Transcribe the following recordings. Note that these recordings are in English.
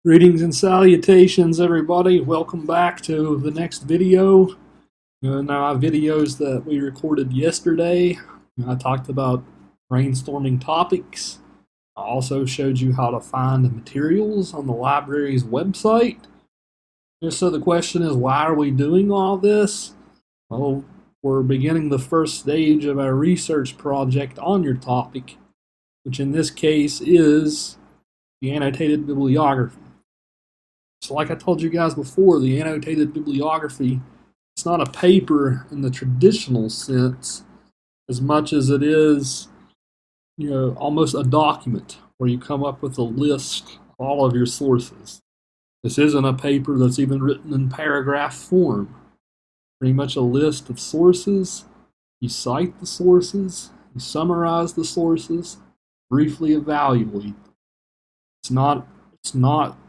Greetings and salutations, everybody. Welcome back to the next video. Now, our videos that we recorded yesterday, I talked about brainstorming topics. I also showed you how to find the materials on the library's website. So the question is, why are we doing all this? Well, we're beginning the first stage of our research project on your topic, which in this case is the annotated bibliography. So like I told you guys before, the annotated bibliography, it's not a paper in the traditional sense as much as it is, almost a document where you come up with a list of all of your sources. This isn't a paper that's even written in paragraph form. Pretty much a list of sources. You cite the sources, you summarize the sources, briefly evaluate. It's not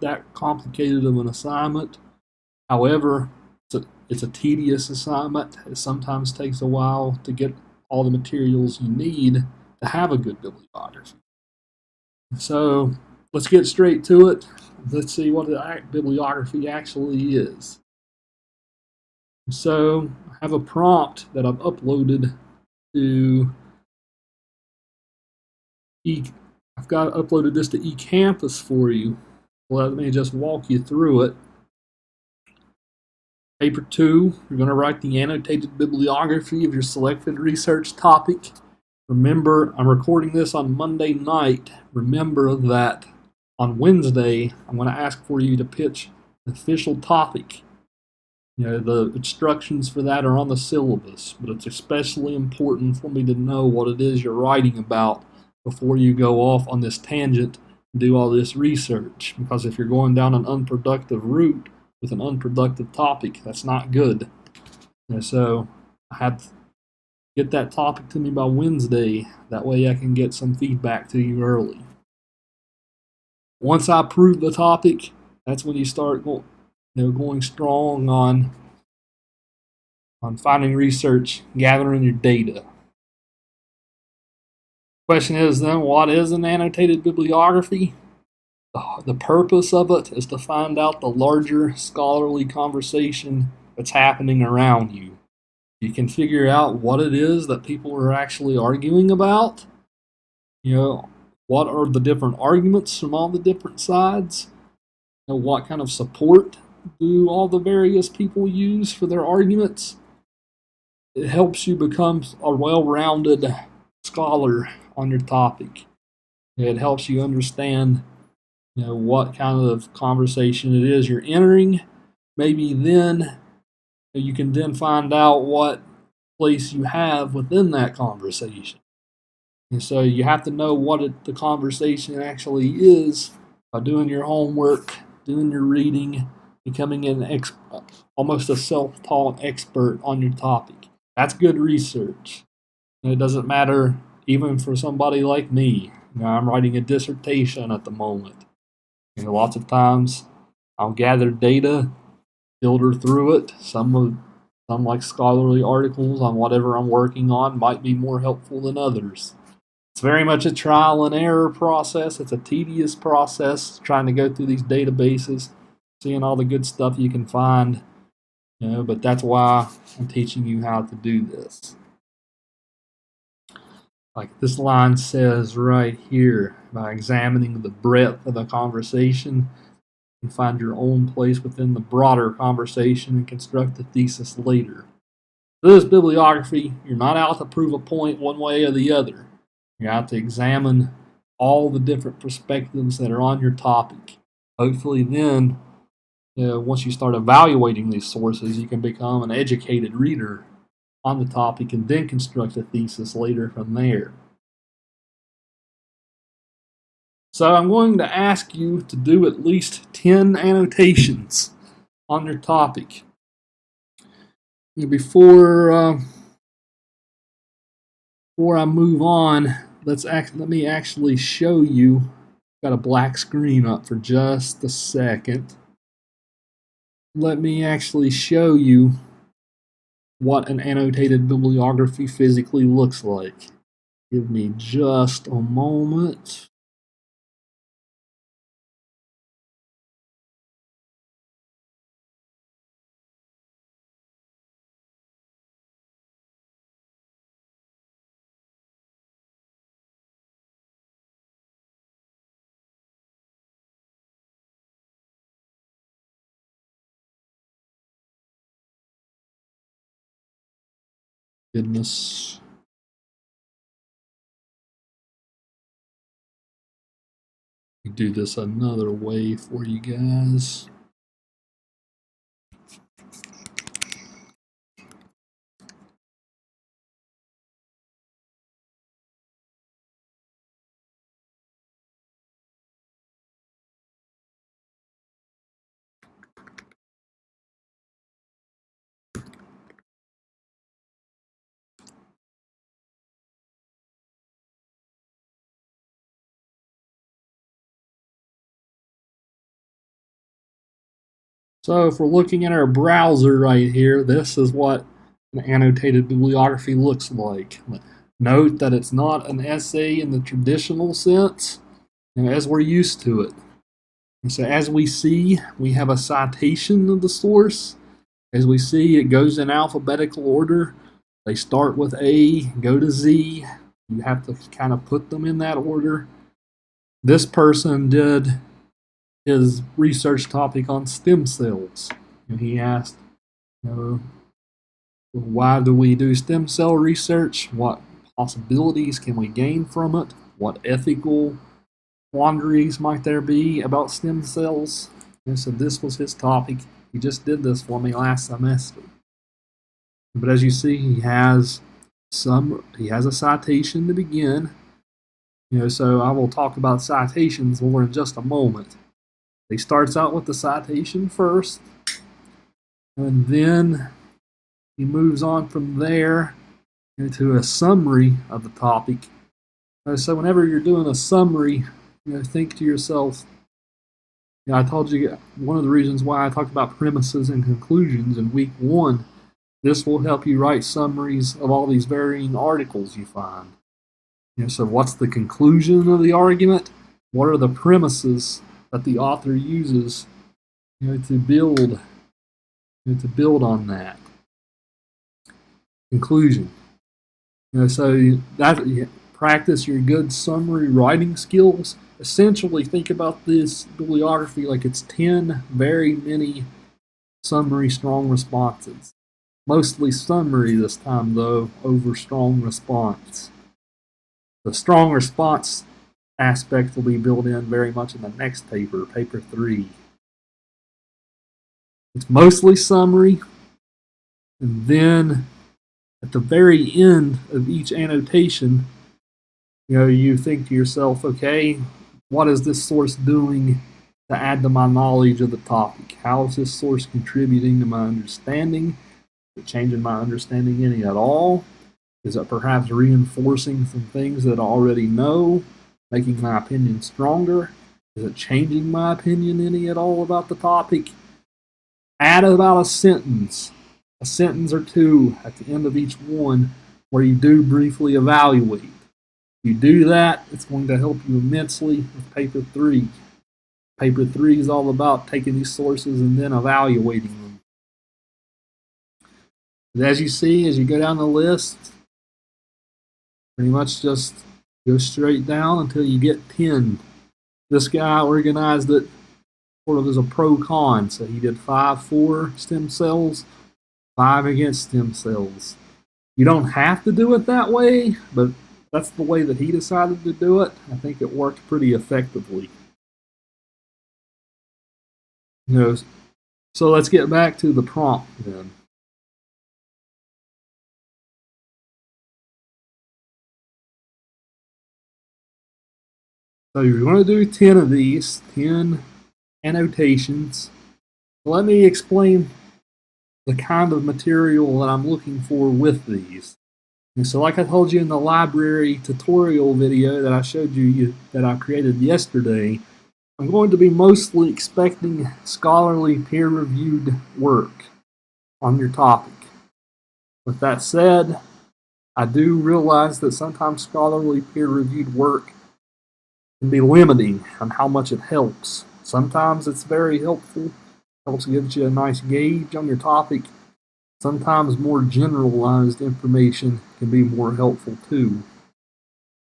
that complicated of an assignment. However, it's a tedious assignment. It sometimes takes a while to get all the materials you need to have a good bibliography. So let's get straight to it. Let's see what the bibliography actually is. So I have a prompt that I've uploaded to I've got uploaded this to eCampus for you. Let me just walk you through it. Paper 2, you're going to write the annotated bibliography of your selected research topic. Remember, I'm recording this on Monday night. Remember that on Wednesday, I'm going to ask for you to pitch an official topic. The instructions for that are on the syllabus, but it's especially important for me to know what it is you're writing about before you go off on this tangent and do all this research. Because if you're going down an unproductive route with an unproductive topic, that's not good. So I had to get that topic to me by Wednesday. That way I can get some feedback to you early. Once I approve the topic, that's when you start going strong on finding research, gathering your data. Question is then, what is an annotated bibliography? The purpose of it is to find out the larger scholarly conversation that's happening around you. You can figure out what it is that people are actually arguing about. What are the different arguments from all the different sides? What kind of support do all the various people use for their arguments? It helps you become a well-rounded scholar on your topic. It helps you understand what kind of conversation it is you're entering. Maybe then you can then find out what place you have within that conversation. And so you have to know what the conversation actually is by doing your homework, doing your reading, becoming almost a self-taught expert on your topic. That's good research. And it doesn't matter even for somebody like me. I'm writing a dissertation at the moment. Lots of times I'll gather data, filter through it. Some like scholarly articles on whatever I'm working on might be more helpful than others. It's very much a trial and error process. It's a tedious process trying to go through these databases, seeing all the good stuff you can find. But that's why I'm teaching you how to do this. Like this line says right here, by examining the breadth of the conversation, you can find your own place within the broader conversation and construct a thesis later. For this bibliography, you're not out to prove a point one way or the other. You're out to examine all the different perspectives that are on your topic. Hopefully then, once you start evaluating these sources, you can become an educated reader on the topic and then construct a thesis later from there. So I'm going to ask you to do at least 10 annotations on your topic. Before I move on, let me actually show you. Got a black screen up for just a second. Let me actually show you what an annotated bibliography physically looks like. Give me just a moment. Goodness. Do this another way for you guys. So if we're looking at our browser right here, this is what an annotated bibliography looks like. Note that it's not an essay in the traditional sense, as we're used to it. And so as we see, we have a citation of the source. As we see, it goes in alphabetical order. They start with A, go to Z. You have to kind of put them in that order. This person did his research topic on stem cells. And he asked, why do we do stem cell research? What possibilities can we gain from it? What ethical quandaries might there be about stem cells? And so this was his topic. He just did this for me last semester. But as you see, he has a citation to begin. So I will talk about citations more in just a moment. He starts out with the citation first, and then he moves on from there into a summary of the topic. So whenever you're doing a summary, think to yourself, I told you one of the reasons why I talked about premises and conclusions in week 1. This will help you write summaries of all these varying articles you find. So what's the conclusion of the argument? What are the premises that the author uses to build on that? Conclusion. So that practice your good summary writing skills. Essentially, think about this bibliography like it's 10 very many summary strong responses. Mostly summary this time, though, over strong response. The strong response aspect will be built in very much in the next paper, paper 3. It's mostly summary, and then at the very end of each annotation, you think to yourself, okay, what is this source doing to add to my knowledge of the topic? How is this source contributing to my understanding? Is it changing my understanding any at all? Is it perhaps reinforcing some things that I already know, making my opinion stronger? Is it changing my opinion any at all about the topic? Add about a sentence or two at the end of each one where you do briefly evaluate. If you do that, it's going to help you immensely with paper 3. Paper 3 is all about taking these sources and then evaluating them. But as you see, as you go down the list, pretty much just go straight down until you get 10. This guy organized it sort of as a pro-con. So he did 5 for stem cells, 5 against stem cells. You don't have to do it that way, but that's the way that he decided to do it. I think it worked pretty effectively. So let's get back to the prompt then. So you're going to do 10 of these, 10 annotations. Let me explain the kind of material that I'm looking for with these. And so like I told you in the library tutorial video that I showed you that I created yesterday, I'm going to be mostly expecting scholarly peer-reviewed work on your topic. With that said, I do realize that sometimes scholarly peer-reviewed work can be limiting on how much it helps. Sometimes it's very helpful, helps give you a nice gauge on your topic. Sometimes more generalized information can be more helpful too.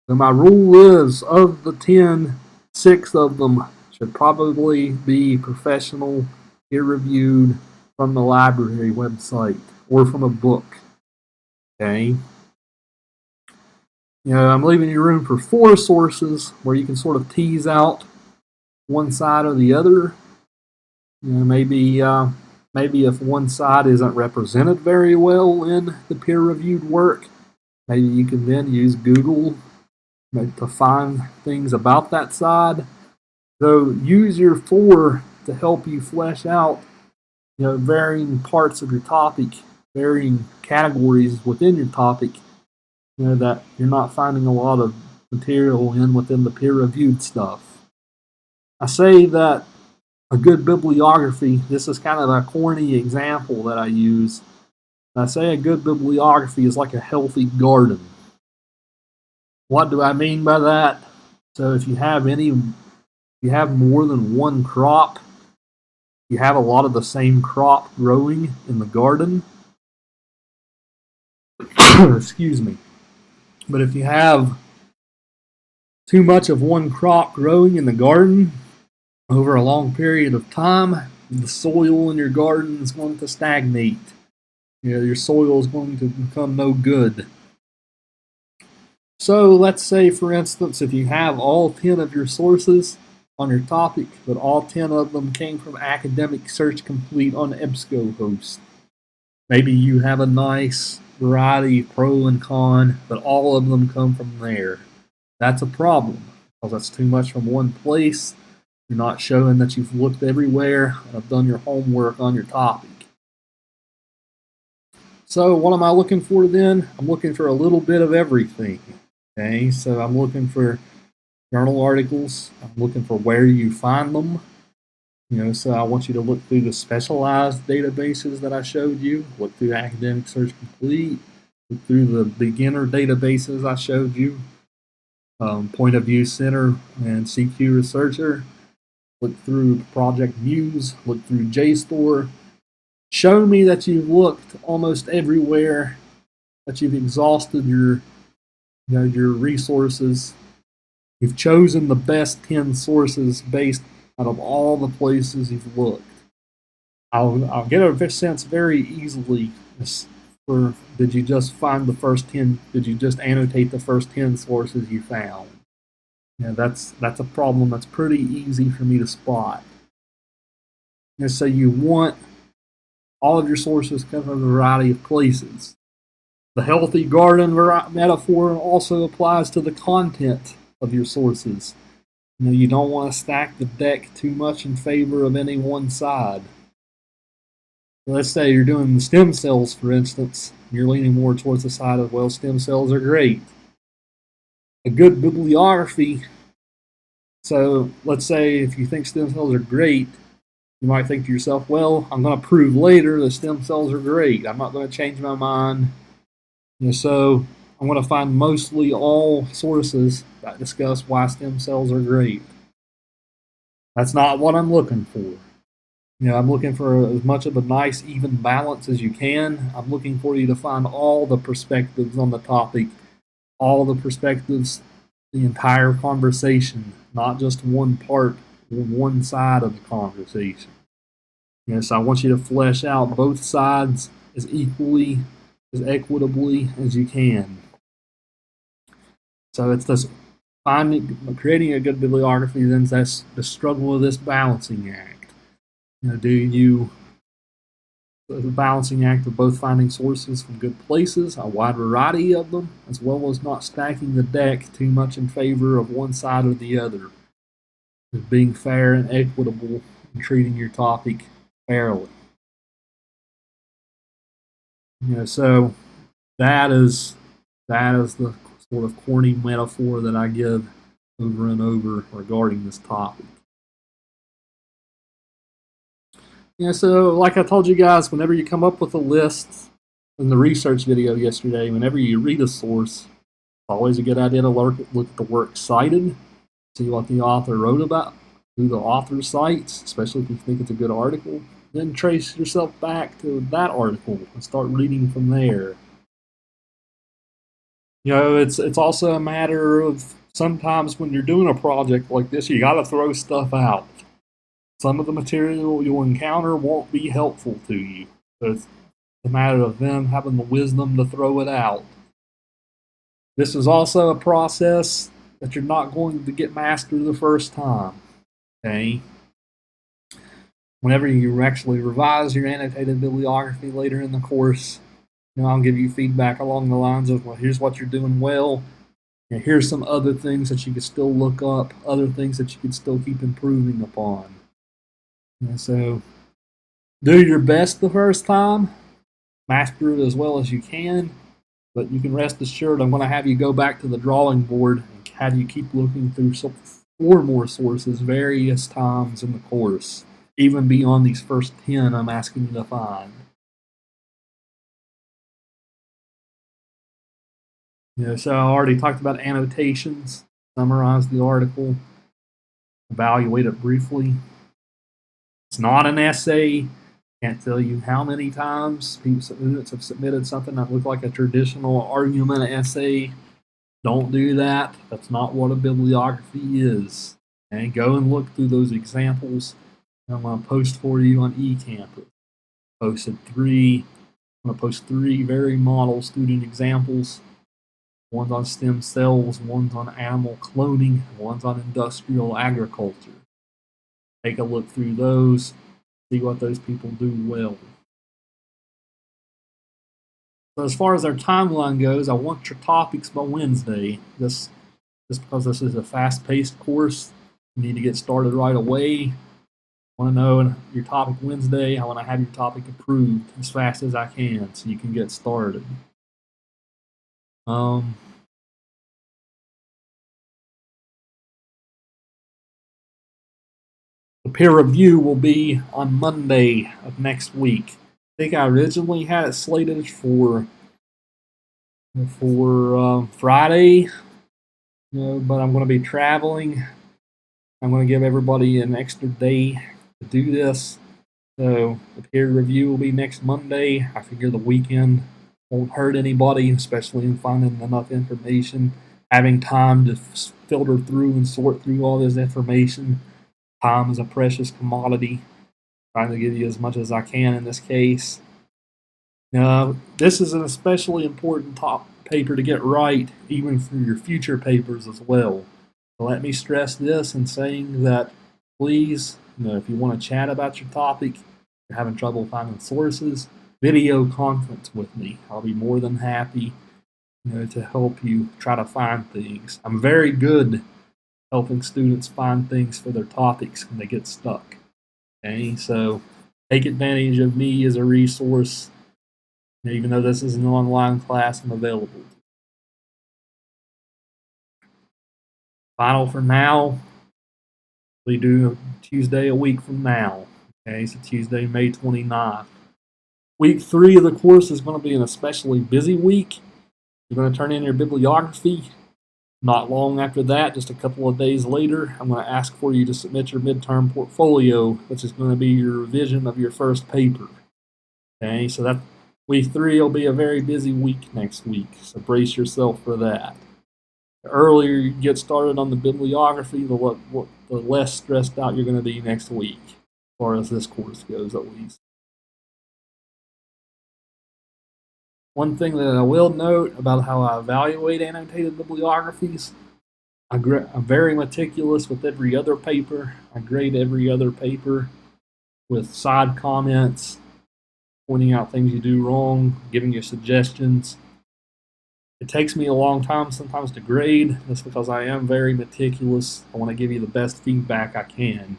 So my rule is, of the 10, 6 of them should probably be professional, peer-reviewed from the library website or from a book. Okay. I'm leaving you room for 4 sources where you can sort of tease out one side or the other. Maybe if one side isn't represented very well in the peer-reviewed work, maybe you can then use Google to find things about that side. So use your 4 to help you flesh out, varying parts of your topic, varying categories within your topic, that you're not finding a lot of material within the peer-reviewed stuff. I say that a good bibliography, this is kind of a corny example that I use. I say a good bibliography is like a healthy garden. What do I mean by that? So if you have more than one crop, you have a lot of the same crop growing in the garden. Excuse me. But if you have too much of one crop growing in the garden over a long period of time, the soil in your garden is going to stagnate. Your soil is going to become no good. So let's say, for instance, if you have all 10 of your sources on your topic, but all 10 of them came from Academic Search Complete on EBSCOhost. Maybe you have a nice variety, pro and con, but all of them come from there. That's a problem, because that's too much from one place. You're not showing that you've looked everywhere and have done your homework on your topic. So what am I looking for then? I'm looking for a little bit of everything. Okay, so I'm looking for journal articles. I'm looking for where you find them. So I want you to look through the specialized databases that I showed you. Look through Academic Search Complete. Look through the beginner databases I showed you. Point of View Center and CQ Researcher. Look through Project Muse. Look through JSTOR. Show me that you've looked almost everywhere, that you've exhausted your resources. You've chosen the best 10 sources based out of all the places you've looked. I'll get a sense very easily for, did you just find the first 10, did you just annotate the first 10 sources you found? That's a problem that's pretty easy for me to spot. And so you want all of your sources come from a variety of places. The healthy garden metaphor also applies to the content of your sources. You don't want to stack the deck too much in favor of any one side. Let's say you're doing the stem cells, for instance. You're leaning more towards the side of, well, stem cells are great. A good bibliography. So let's say if you think stem cells are great, you might think to yourself, well, I'm going to prove later that stem cells are great. I'm not going to change my mind. So I'm going to find mostly all sources that discuss why stem cells are great. That's not what I'm looking for. I'm looking for as much of a nice, even balance as you can. I'm looking for you to find all the perspectives on the topic, all the perspectives, the entire conversation, not just one part or one side of the conversation. So I want you to flesh out both sides as equally, as equitably as you can. So it's this creating a good bibliography, then that's the struggle of this balancing act. The balancing act of both finding sources from good places, a wide variety of them, as well as not stacking the deck too much in favor of one side or the other. Just being fair and equitable and treating your topic fairly. So that is the sort of corny metaphor that I give over and over regarding this topic. So like I told you guys, whenever you come up with a list in the research video yesterday, whenever you read a source, it's always a good idea to look at the works cited, see what the author wrote about, who the author cites, especially if you think it's a good article. Then trace yourself back to that article and start reading from there. It's also a matter of sometimes when you're doing a project like this, you got to throw stuff out. Some of the material you'll encounter won't be helpful to you. So It's a matter of them having the wisdom to throw it out. This is also a process that you're not going to get mastered the first time. Okay? Whenever you actually revise your annotated bibliography later in the course, I'll give you feedback along the lines of, well, here's what you're doing well. And here's some other things that you could still look up, other things that you could still keep improving upon. And so do your best the first time, master it as well as you can, but you can rest assured I'm going to have you go back to the drawing board and have you keep looking through 4 more sources various times in the course, even beyond these first 10 I'm asking you to find. So I already talked about annotations, summarize the article, evaluate it briefly. It's not an essay. Can't tell you how many times students have submitted something that looked like a traditional argument essay. Don't do that. That's not what a bibliography is. And go and look through those examples. I'm going to post for you on eCampus. I'm going to post 3 very model student examples. One's on stem cells, one's on animal cloning, one's on industrial agriculture. Take a look through those, see what those people do well. So as far as our timeline goes, I want your topics by Wednesday. Just because this is a fast-paced course, you need to get started right away. I want to know your topic Wednesday. I want to have your topic approved as fast as I can so you can get started. The peer review will be on Monday of next week. I think I originally had it slated for Friday, but I'm going to be traveling. I'm going to give everybody an extra day to do this. So the peer review will be next Monday. I figure the weekend won't hurt anybody, especially in finding enough information, having time to filter through and sort through all this information. Time is a precious commodity. Trying to give you as much as I can in this case. This is an especially important paper to get right, even for your future papers as well. So let me stress this in saying that, please, if you want to chat about your topic, you're having trouble finding sources, video conference with me. I'll be more than happy to help you try to find things. I'm very good helping students find things for their topics when they get stuck. Okay, so take advantage of me as a resource. Even though this is an online class, I'm available. Final for now, we do Tuesday a week from now. Okay, so Tuesday, May 29th. Week 3 of the course is going to be an especially busy week. You're going to turn in your bibliography. Not long after that, just a couple of days later, I'm going to ask for you to submit your midterm portfolio, which is going to be your revision of your first paper. Okay, so that week 3 will be a very busy week next week, so brace yourself for that. The earlier you get started on the bibliography, the less stressed out you're going to be next week, as far as this course goes at least. One thing that I will note about how I evaluate annotated bibliographies, I'm very meticulous with every other paper. I grade every other paper with side comments, pointing out things you do wrong, giving you suggestions. It takes me a long time sometimes to grade. That's because I am very meticulous. I want to give you the best feedback I can.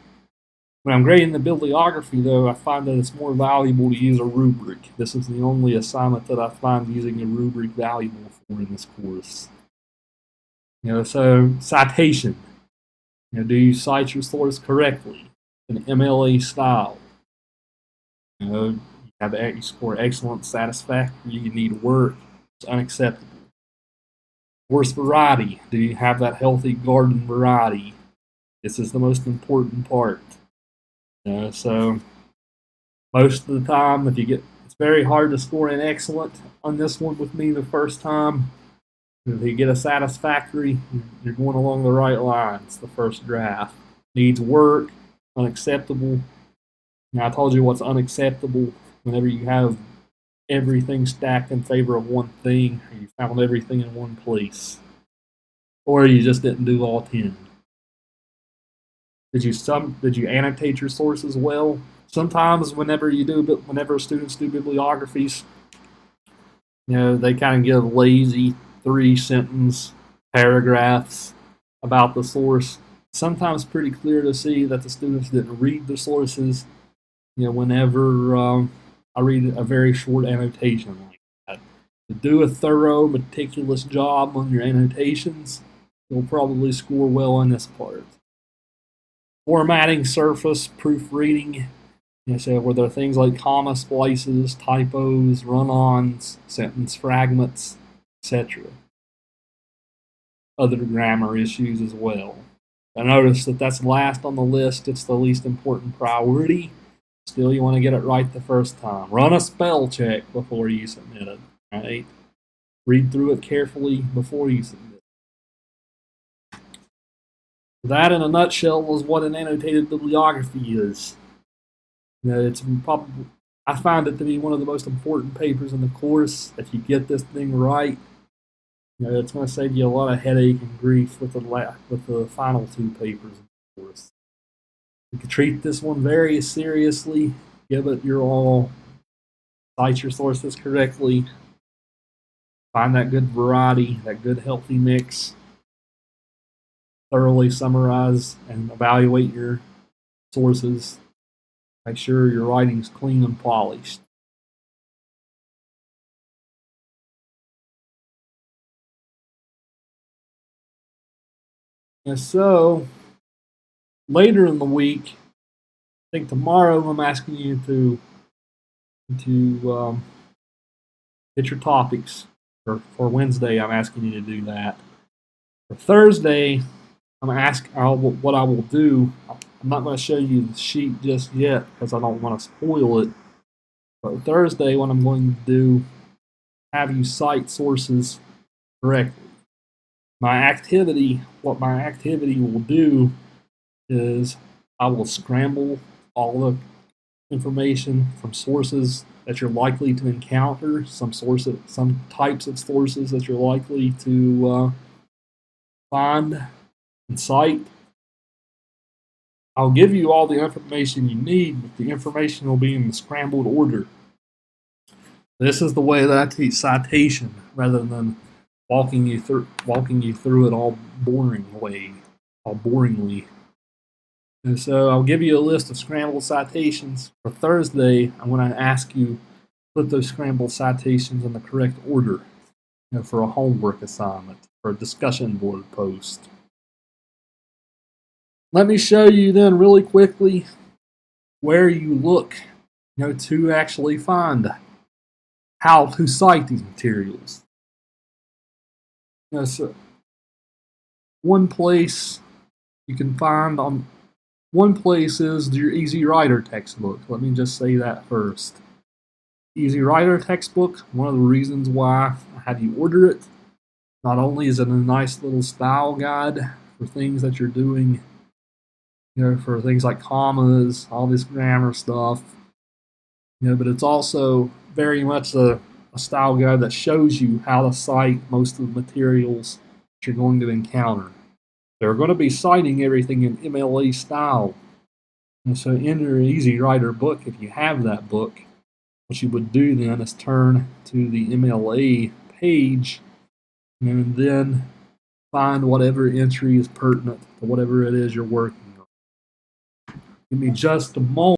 When I'm grading the bibliography, though, I find that it's more valuable to use a rubric. This is the only assignment that I find using a rubric valuable for in this course. So citation. Do you cite your source correctly in MLA style? You score excellent, satisfactory. You need work. It's unacceptable. Source variety. Do you have that healthy garden variety? This is the most important part. So most of the time, it's very hard to score an excellent on this one with me the first time. If you get a satisfactory, you're going along the right lines. The first draft needs work, unacceptable. Now I told you what's unacceptable. Whenever you have everything stacked in favor of one thing, or you found everything in one place, or you just didn't do all 10. Did you annotate your sources well? Sometimes whenever students do bibliographies, they kind of give lazy 3-sentence paragraphs about the source. Sometimes pretty clear to see that the students didn't read the sources. Whenever I read a very short annotation like that, to do a thorough, meticulous job on your annotations, you'll probably score well on this part. Formatting, surface, proofreading. So were there things like comma splices, typos, run-ons, sentence fragments, etc. Other grammar issues as well. I notice that that's last on the list. It's the least important priority. Still, you want to get it right the first time. Run a spell check before you submit it. Right? Read through it carefully before you submit it. That, in a nutshell, is what an annotated bibliography is. It's probably, I find it to be one of the most important papers in the course. If you get this thing right, it's going to save you a lot of headache and grief with the final 2 papers in the course. You can treat this one very seriously, give it your all, cite your sources correctly, find that good variety, that good healthy mix, thoroughly summarize and evaluate your sources. Make sure your writing's clean and polished. And so, later in the week, I think tomorrow I'm asking you to hit your topics. For Wednesday, I'm asking you to do that. For Thursday, what I will do. I'm not going to show you the sheet just yet because I don't want to spoil it. But Thursday, what I'm going to do, have you cite sources correctly. What my activity will do is I will scramble all the information from sources that you're likely to encounter, some types of sources that you're likely to find and cite. I'll give you all the information you need, but the information will be in the scrambled order. This is the way that I teach citation, rather than walking you through it all boringly. And so I'll give you a list of scrambled citations. For Thursday, I'm going to ask you to put those scrambled citations in the correct order, for a homework assignment, for a discussion board post. Let me show you then really quickly where you look, to actually find how to cite these materials. So one place you can find one place is your Easy Writer textbook. Let me just say that first. Easy Writer textbook, one of the reasons why I had you order it, not only is it a nice little style guide for things that you're doing, for things like commas, all this grammar stuff, but it's also very much a style guide that shows you how to cite most of the materials that you're going to encounter. They're going to be citing everything in MLA style. And so in your Easy Writer book, if you have that book, what you would do then is turn to the MLA page and then find whatever entry is pertinent to whatever it is you're working on. Give me just a moment.